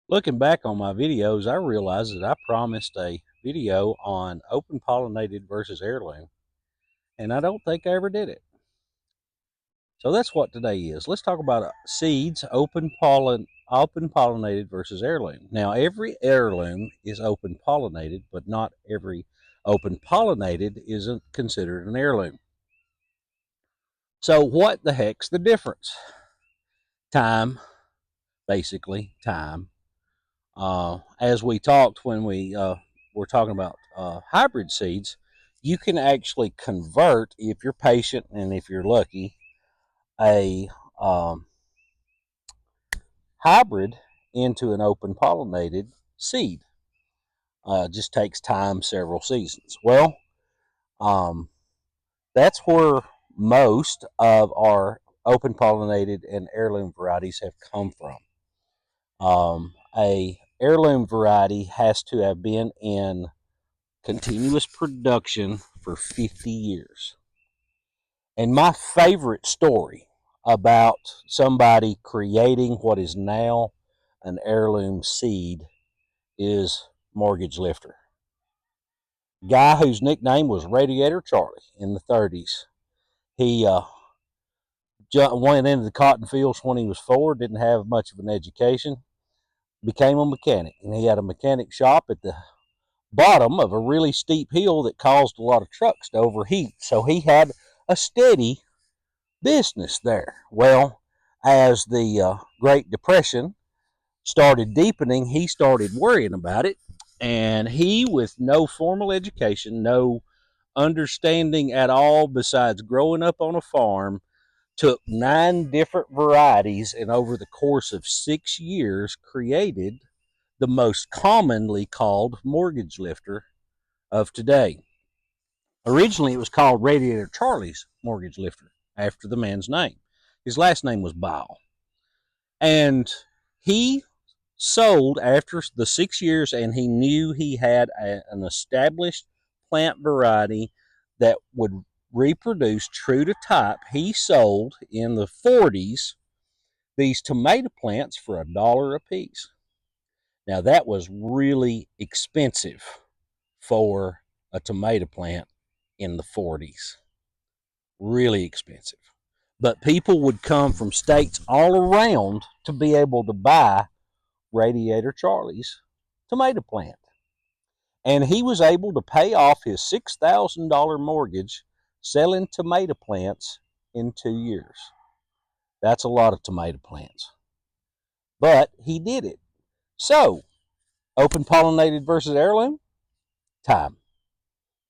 Looking back on my videos, I realized that I promised a video on open pollinated versus heirloom, and I don't think I ever did it. So that's what today is. Let's talk about seeds, open pollinated versus heirloom. Now, every heirloom is open pollinated, but not every open pollinated isn't considered an heirloom. So what the heck's the difference? Time, basically time. As we talked when we were talking about hybrid seeds, you can actually convert, if you're patient and if you're lucky, a hybrid into an open pollinated seed. Just takes time, several seasons. Well, um, that's where most of our open pollinated and heirloom varieties have come from. A heirloom variety has to have been in continuous production for 50 years. And my favorite story about somebody creating what is now an heirloom seed is Mortgage Lifter. Guy whose nickname was Radiator Charlie in the 30s. He went into the cotton fields when he was 4, didn't have much of an education, became a mechanic. And he had a mechanic shop at the bottom of a really steep hill that caused a lot of trucks to overheat. So he had a steady business there. Well, as the Great Depression started deepening, he started worrying about it. And he, with no formal education, no understanding at all besides growing up on a farm, took 9 different varieties and over the course of 6 years created the most commonly called mortgage lifter of today. Originally, it was called Radiator Charlie's Mortgage Lifter, after the man's name. His last name was Bile. And he sold after the 6 years, and he knew he had an established plant variety that would reproduce true to type. He sold in the 40s these tomato plants for $1 a piece. Now, that was really expensive for a tomato plant in the 40s. Really expensive. But people would come from states all around to be able to buy Radiator Charlie's tomato plant. And he was able to pay off his $6,000 mortgage selling tomato plants in 2 years. That's a lot of tomato plants. But he did it. So, open pollinated versus heirloom? Time.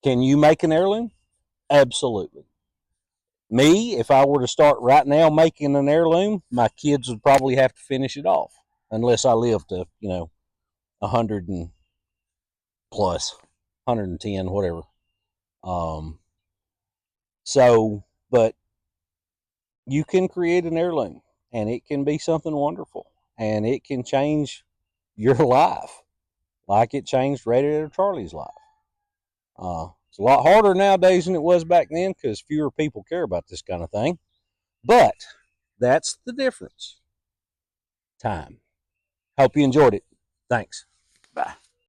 Can you make an heirloom? Absolutely. Me, if I were to start right now making an heirloom, my kids would probably have to finish it off unless I live to, 100 and plus, 110, whatever. Um, but you can create an heirloom and it can be something wonderful and it can change your life like it changed Radiator Charlie's life. It's a lot harder nowadays than it was back then because fewer people care about this kind of thing. But that's the difference. Time. Hope you enjoyed it. Thanks.